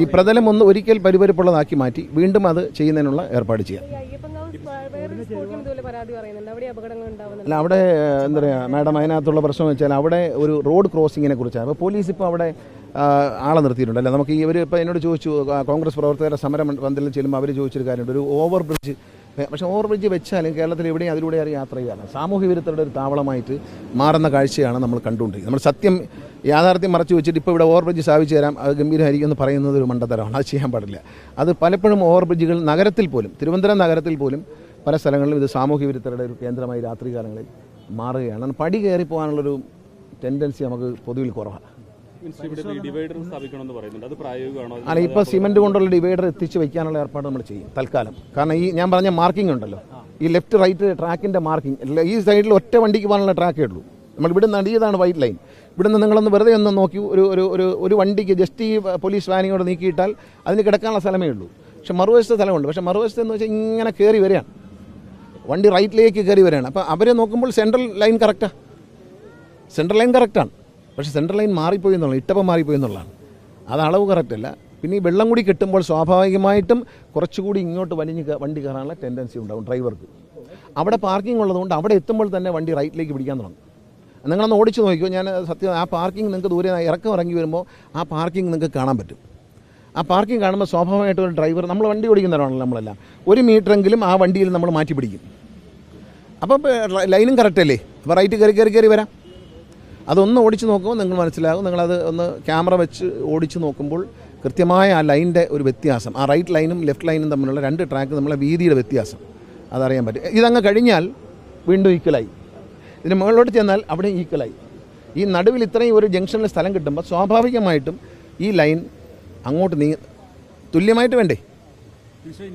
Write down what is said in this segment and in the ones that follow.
ഈ പ്രതലം ഒന്ന് ഒരിക്കൽ പരിപരിപ്പുള്ളതാക്കി മാറ്റി വീണ്ടും അത് ചെയ്യുന്നതിനുള്ള ഏർപ്പാട് ചെയ്യാം. അല്ല, അവിടെ എന്താ പറയുക മാഡം, അതിനകത്തുള്ള പ്രശ്നം വെച്ചാൽ അവിടെ ഒരു റോഡ് ക്രോസിങ്ങിനെ കുറിച്ചാണ്. അപ്പോൾ പോലീസ് ഇപ്പോൾ അവിടെ ആളെ നിർത്തിയിട്ടുണ്ട്. അല്ല, നമുക്ക് ഇവർ ഇപ്പോൾ എന്നോട് ചോദിച്ചു, കോൺഗ്രസ് പ്രവർത്തകരുടെ സമരം പന്തലിൽ ചെല്ലുമ്പോൾ അവർ ചോദിച്ചൊരു കാര്യമുണ്ട്, ഒരു ഓവർ ബ്രിഡ്ജ്. പക്ഷേ ഓവർ ബ്രിഡ്ജ് വെച്ചാലും കേരളത്തിൽ എവിടെയും അതിലൂടെ യാത്ര ചെയ്യാറ് സാമൂഹ്യ വിരുദ്ധരുടെ ഒരു താവളമായിട്ട് മാറുന്ന കാഴ്ചയാണ് നമ്മൾ കണ്ടുകൊണ്ടിരിക്കുന്നത്. നമ്മൾ സത്യം യാഥാർത്ഥ്യം മറച്ചു വെച്ചിട്ട് ഇപ്പോൾ ഇവിടെ ഓവർ ബ്രിഡ്ജ് സ്ഥാപിച്ചു തരാം, അത് ഗംഭീരമായിരിക്കും എന്ന് പറയുന്നത് ഒരു മണ്ടത്തരമാണ്. അത് ചെയ്യാൻ പാടില്ല. അത് പലപ്പോഴും ഓവർ ബ്രിഡ്ജുകൾ നഗരത്തിൽ പോലും, തിരുവനന്തപുരം നഗരത്തിൽ പോലും പല സ്ഥലങ്ങളിലും ഇത് സാമൂഹ്യ വിരുദ്ധരുടെ ഒരു കേന്ദ്രമായി രാത്രി കാലങ്ങളിൽ മാറുകയാണ്. പടി കയറി പോകാനുള്ളൊരു ടെൻഡൻസി നമുക്ക് പൊതുവിൽ കുറവാണ്. അല്ല, ഇപ്പോൾ സിമെൻറ്റ് കൊണ്ടുള്ള ഡിവൈഡർ എത്തിച്ച് വയ്ക്കാനുള്ള ഏർപ്പാട് നമ്മൾ ചെയ്യും തൽക്കാലം. കാരണം ഈ ഞാൻ പറഞ്ഞ മാർക്കിംഗ് ഉണ്ടല്ലോ, ഈ ലെഫ്റ്റ് റൈറ്റ് ട്രാക്കിൻ്റെ മാർക്കിംഗ്, ഈ സൈഡിൽ ഒറ്റ വണ്ടിക്ക് പോകാനുള്ള ട്രാക്കേ ഉള്ളൂ. നമ്മൾ ഇവിടെ നിന്ന് അടിയതാണ് വൈറ്റ് ലൈൻ. ഇവിടെ നിന്ന് നിങ്ങളൊന്ന് വെറുതെ ഒന്ന് നോക്കി ഒരു വണ്ടിക്ക് ജസ്റ്റ് ഈ പോലീസ് വാനിങ്ങോട് നീക്കിയിട്ടാൽ അതിന് കിടക്കാനുള്ള സ്ഥലമേ ഉള്ളൂ. പക്ഷെ മറുവശത്തെ സ്ഥലമുണ്ട്. പക്ഷേ മറുവശത്ത് എന്ന് വെച്ചാൽ ഇങ്ങനെ കയറി വരികയാണ്, വണ്ടി റൈറ്റിലേക്ക് കയറി വരികയാണ്. അപ്പോൾ അവരെ നോക്കുമ്പോൾ സെൻട്രൽ ലൈൻ കറക്റ്റാണ്, സെൻട്രൽ ലൈൻ കറക്റ്റാണ്. പക്ഷേ സെൻട്രൽ ലൈൻ മാറിപ്പോയി എന്നുള്ളത്, ഇട്ടപ്പം മാറിപ്പോയി എന്നുള്ളതാണ്. അത് അളവ് കറക്റ്റല്ല. പിന്നെ ഈ വെള്ളം കൂടി കെട്ടുമ്പോൾ സ്വാഭാവികമായിട്ടും കുറച്ചുകൂടി ഇങ്ങോട്ട് വണ്ടി കയറാനുള്ള ടെൻഡൻസി ഉണ്ടാകും ഡ്രൈവർക്ക്. അവിടെ പാർക്കിംഗ് ഉള്ളതുകൊണ്ട് അവിടെ എത്തുമ്പോൾ തന്നെ വണ്ടി റൈറ്റിലേക്ക് പിടിക്കാൻ തുടങ്ങും. നിങ്ങളൊന്ന് ഓടിച്ച് നോക്കിയോ, ഞാൻ സത്യം ആ പാർക്കിംഗ് നിങ്ങൾക്ക് ദൂരെ ഇറക്കം ഇറങ്ങി വരുമ്പോൾ ആ പാർക്കിംഗ് നിങ്ങൾക്ക് കാണാൻ പറ്റും. ആ പാർക്കിംഗ് കാണുമ്പോൾ സ്വാഭാവികമായിട്ടും ഒരു ഡ്രൈവർ, നമ്മൾ വണ്ടി ഓടിക്കുന്നവരാണല്ലോ നമ്മളെല്ലാം, 1 മീറ്ററെങ്കിലും ആ വണ്ടിയിൽ നമ്മൾ മാറ്റി പിടിക്കും. അപ്പം ലൈനും കറക്റ്റല്ലേ, അപ്പോൾ റൈറ്റ് കയറി വരാം. അതൊന്ന് ഓടിച്ച് നോക്കുമ്പോൾ നിങ്ങൾ മനസ്സിലാകും. നിങ്ങളത് ഒന്ന് ക്യാമറ വെച്ച് ഓടിച്ച് നോക്കുമ്പോൾ കൃത്യമായ ആ ലൈനിൻ്റെ ഒരു വ്യത്യാസം, ആ റൈറ്റ് ലൈനും ലെഫ്റ്റ് ലൈനും തമ്മിലുള്ള 2 ട്രാക്ക് നമ്മളെ വീതിയുടെ വ്യത്യാസം അതറിയാൻ പറ്റും. ഇതങ്ങ് കഴിഞ്ഞാൽ വീണ്ടും ഈക്വലായി, ഇതിന് മുകളിലോട്ട് ചെന്നാൽ അവിടെ ഈക്വലായി. ഈ നടുവിൽ ഇത്രയും ഒരു ജംഗ്ഷനിൽ സ്ഥലം കിട്ടുമ്പോൾ സ്വാഭാവികമായിട്ടും ഈ ലൈൻ അങ്ങോട്ട് തുല്യമായിട്ട് വേണ്ടേ.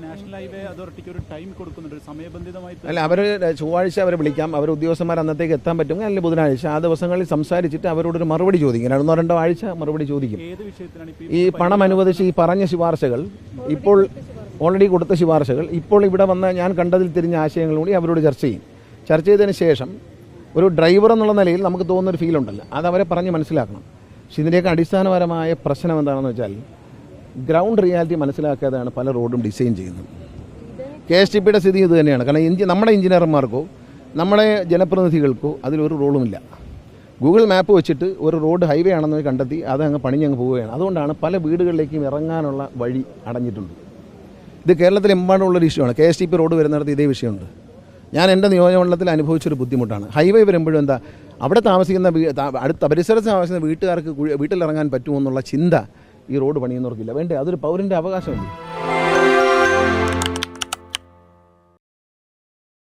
നാഷണൽ ഹൈവേ അതോറിറ്റിക്ക് ഒരു ടൈം കൊടുക്കുന്നുണ്ട്, സമയബന്ധിതമായിട്ട്. അല്ല, അവർ ചൊവ്വാഴ്ച അവരെ വിളിക്കാം, അവർ ഉദ്യോഗസ്ഥന്മാർ അന്നത്തേക്ക് എത്താൻ പറ്റുമെങ്കിൽ അല്ലെങ്കിൽ ബുധനാഴ്ച ആ ദിവസങ്ങളിൽ സംസാരിച്ചിട്ട് അവരോടൊരു മറുപടി ചോദിക്കും. 1-2 ആഴ്ച മറുപടി ചോദിക്കും. ഈ പണം അനുവദിച്ച് ഈ പറഞ്ഞ ശുപാർശകൾ, ഇപ്പോൾ ഓൾറെഡി കൊടുത്ത ശുപാർശകൾ, ഇപ്പോൾ ഇവിടെ വന്ന ഞാൻ കണ്ടതിൽ തിരിഞ്ഞ ആശയങ്ങൾ കൂടി അവരോട് ചർച്ച ചെയ്യും. ചർച്ച ചെയ്തതിന് ശേഷം ഒരു ഡ്രൈവർ എന്നുള്ള നിലയിൽ നമുക്ക് തോന്നുന്നൊരു ഫീലുണ്ടല്ലോ, അത് അവരെ പറഞ്ഞ് മനസ്സിലാക്കണം. പക്ഷെ ഇതിൻ്റെയൊക്കെ അടിസ്ഥാനപരമായ പ്രശ്നം എന്താണെന്ന് വെച്ചാൽ ഗ്രൗണ്ട് റിയാലിറ്റി മനസ്സിലാക്കാതെയാണ് പല റോഡും ഡിസൈൻ ചെയ്യുന്നത്. KSTPയുടെ സ്ഥിതി ഇത് തന്നെയാണ്. കാരണം നമ്മുടെ എഞ്ചിനീയർമാർക്കോ നമ്മുടെ ജനപ്രതിനിധികൾക്കോ അതിലൊരു റോളുമില്ല. ഗൂഗിൾ മാപ്പ് വെച്ചിട്ട് ഒരു റോഡ് ഹൈവേ ആണെന്ന് കണ്ടെത്തി അത് അങ്ങ് പണിഞ്ഞങ്ങ് പോവുകയാണ്. അതുകൊണ്ടാണ് പല വീടുകളിലേക്കും ഇറങ്ങാനുള്ള വഴി അടഞ്ഞിട്ടുണ്ട്. ഇത് കേരളത്തിലെമ്പാടുള്ളൊരു ഇഷ്യൂ ആണ്. KSTP റോഡ് വരുന്നിടത്ത് ഇതേ വിഷയമുണ്ട്. ഞാൻ എൻ്റെ നിയോജകമണ്ഡലത്തിൽ അനുഭവിച്ചൊരു ബുദ്ധിമുട്ടാണ്. ഹൈവേ വരുമ്പോഴും എന്താ, അവിടെ താമസിക്കുന്ന അടുത്ത പരിസരത്ത് താമസിക്കുന്ന വീട്ടുകാർക്ക് വീട്ടിലിറങ്ങാൻ പറ്റുമോ എന്നുള്ള ചിന്ത ഈ റോഡ് പണിയുന്നവർക്കില്ല. വേണ്ടേ, അതൊരു പൗരൻ്റെ അവകാശമല്ലേ.